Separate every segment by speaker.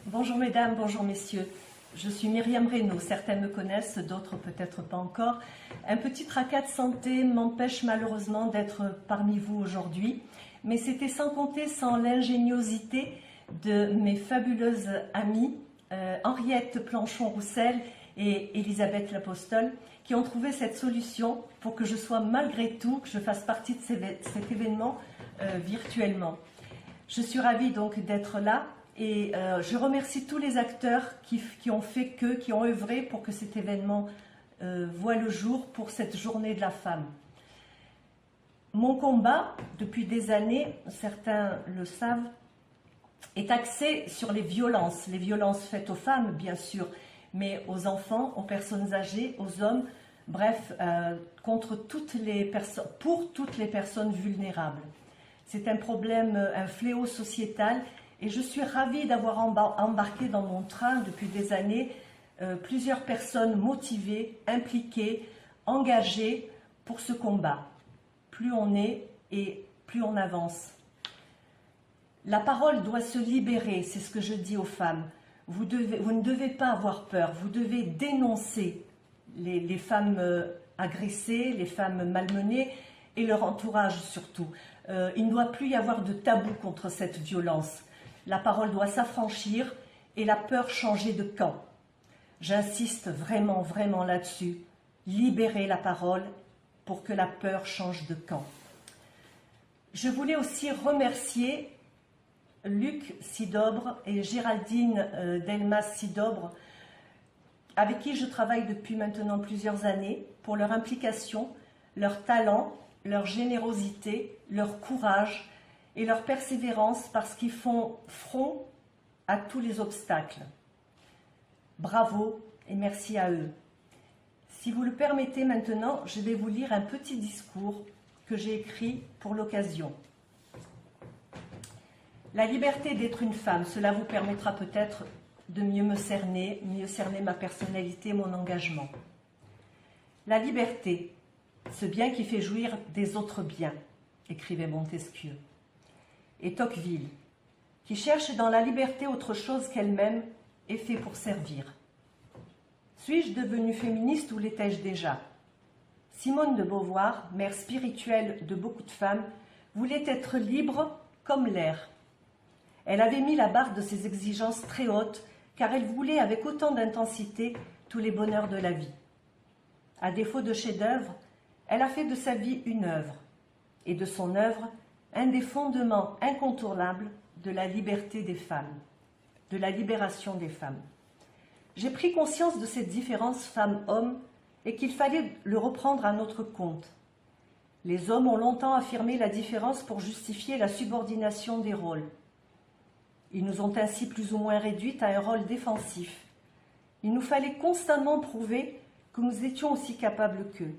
Speaker 1: Bonjour mesdames, bonjour messieurs. Je suis Myriam Reynaud, certains me connaissent, d'autres peut-être pas encore. Un petit tracas de santé m'empêche malheureusement d'être parmi vous aujourd'hui, mais c'était sans compter sans l'ingéniosité de mes fabuleuses amies, Henriette Planchon-Roussel et Elisabeth Lapostole, qui ont trouvé cette solution pour que je sois malgré tout, que je fasse partie de cet événement virtuellement. Je suis ravie donc d'être là. Et je remercie tous les acteurs qui ont œuvré pour que cet événement voie le jour pour cette journée de la femme. Mon combat, depuis des années, certains le savent, est axé sur les violences faites aux femmes, bien sûr, mais aux enfants, aux personnes âgées, aux hommes, bref, pour toutes les personnes vulnérables. C'est un problème, un fléau sociétal. Et je suis ravie d'avoir embarqué dans mon train depuis des années plusieurs personnes motivées, impliquées, engagées pour ce combat. Plus on est et plus on avance. La parole doit se libérer, c'est ce que je dis aux femmes. Vous ne devez pas avoir peur, vous devez dénoncer les femmes agressées, les femmes malmenées et leur entourage surtout. Il ne doit plus y avoir de tabou contre cette violence. La parole doit s'affranchir et la peur changer de camp. J'insiste vraiment, vraiment là-dessus. Libérez la parole pour que la peur change de camp. Je voulais aussi remercier Luc Sidobre et Géraldine Delmas-Sidobre, avec qui je travaille depuis maintenant plusieurs années, pour leur implication, leur talent, leur générosité, leur courage, et leur persévérance parce qu'ils font front à tous les obstacles. Bravo et merci à eux. Si vous le permettez maintenant, je vais vous lire un petit discours que j'ai écrit pour l'occasion. La liberté d'être une femme, cela vous permettra peut-être de mieux cerner ma personnalité, mon engagement. La liberté, ce bien qui fait jouir des autres biens, écrivait Montesquieu. Et Tocqueville, qui cherche dans la liberté autre chose qu'elle-même est fait pour servir. Suis-je devenue féministe ou l'étais-je déjà? Simone de Beauvoir, mère spirituelle de beaucoup de femmes, voulait être libre comme l'air. Elle avait mis la barre de ses exigences très haute car elle voulait avec autant d'intensité tous les bonheurs de la vie. À défaut de chef-d'œuvre, elle a fait de sa vie une œuvre et de son œuvre un des fondements incontournables de la liberté des femmes, de la libération des femmes. J'ai pris conscience de cette différence femmes-hommes et qu'il fallait le reprendre à notre compte. Les hommes ont longtemps affirmé la différence pour justifier la subordination des rôles. Ils nous ont ainsi plus ou moins réduites à un rôle défensif. Il nous fallait constamment prouver que nous étions aussi capables qu'eux.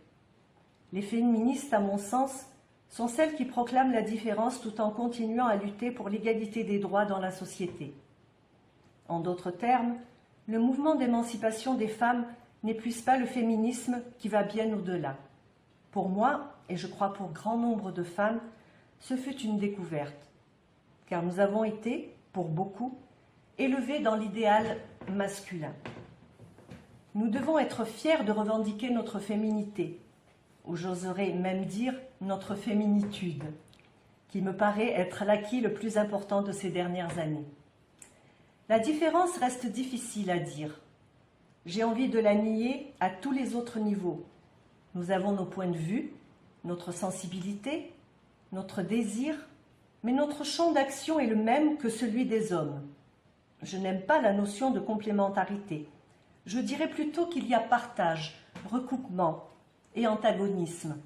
Speaker 1: Les féministes, à mon sens, sont celles qui proclament la différence tout en continuant à lutter pour l'égalité des droits dans la société. En d'autres termes, le mouvement d'émancipation des femmes n'épuise pas le féminisme qui va bien au-delà. Pour moi, et je crois pour grand nombre de femmes, ce fut une découverte, car nous avons été, pour beaucoup, élevées dans l'idéal masculin. Nous devons être fiers de revendiquer notre féminité, ou j'oserais même dire notre féminitude, qui me paraît être l'acquis le plus important de ces dernières années. La différence reste difficile à dire. J'ai envie de la nier à tous les autres niveaux. Nous avons nos points de vue, notre sensibilité, notre désir, mais notre champ d'action est le même que celui des hommes. Je n'aime pas la notion de complémentarité. Je dirais plutôt qu'il y a partage, recoupement, et antagonisme,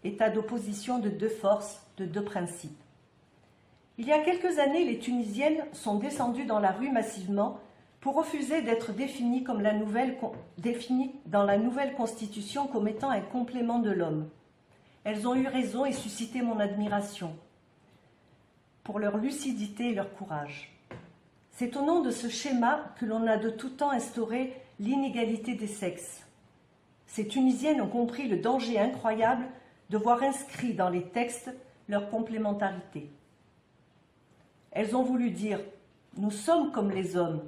Speaker 1: état d'opposition de deux forces, de deux principes. Il y a quelques années, les Tunisiennes sont descendues dans la rue massivement pour refuser d'être définies dans la nouvelle constitution comme étant un complément de l'homme. Elles ont eu raison et suscité mon admiration pour leur lucidité et leur courage. C'est au nom de ce schéma que l'on a de tout temps instauré l'inégalité des sexes. Ces Tunisiennes ont compris le danger incroyable de voir inscrit dans les textes leur complémentarité. Elles ont voulu dire Nous sommes comme les hommes.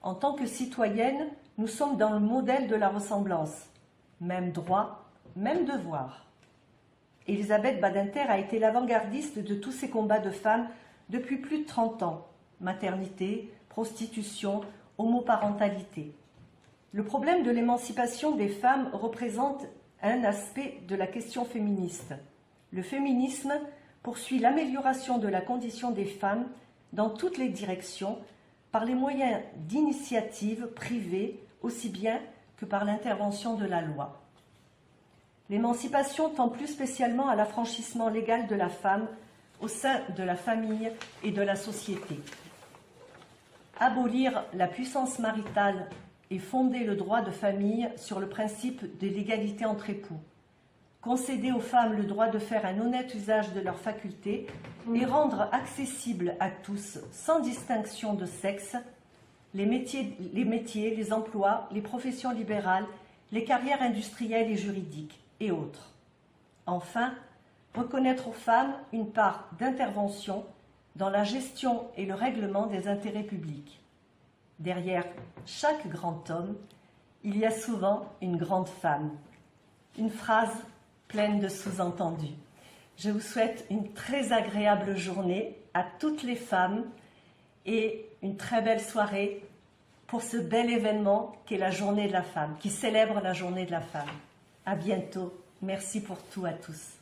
Speaker 1: En tant que citoyennes, nous sommes dans le modèle de la ressemblance. Même droit, même devoir. Elisabeth Badinter a été l'avant-gardiste de tous ces combats de femmes depuis plus de 30 ans. Maternité, prostitution, homoparentalité. Le problème de l'émancipation des femmes représente un aspect de la question féministe. Le féminisme poursuit l'amélioration de la condition des femmes dans toutes les directions par les moyens d'initiative privée aussi bien que par l'intervention de la loi. L'émancipation tend plus spécialement à l'affranchissement légal de la femme au sein de la famille et de la société. Abolir la puissance maritale et fonder le droit de famille sur le principe de l'égalité entre époux. Concéder aux femmes le droit de faire un honnête usage de leurs facultés et rendre accessible à tous, sans distinction de sexe, les métiers, les emplois, les professions libérales, les carrières industrielles et juridiques, et autres. Enfin, reconnaître aux femmes une part d'intervention dans la gestion et le règlement des intérêts publics. Derrière chaque grand homme, il y a souvent une grande femme. Une phrase pleine de sous-entendus. Je vous souhaite une très agréable journée à toutes les femmes et une très belle soirée pour ce bel événement qu'est la Journée de la femme, qui célèbre la Journée de la femme. À bientôt. Merci pour tout à tous.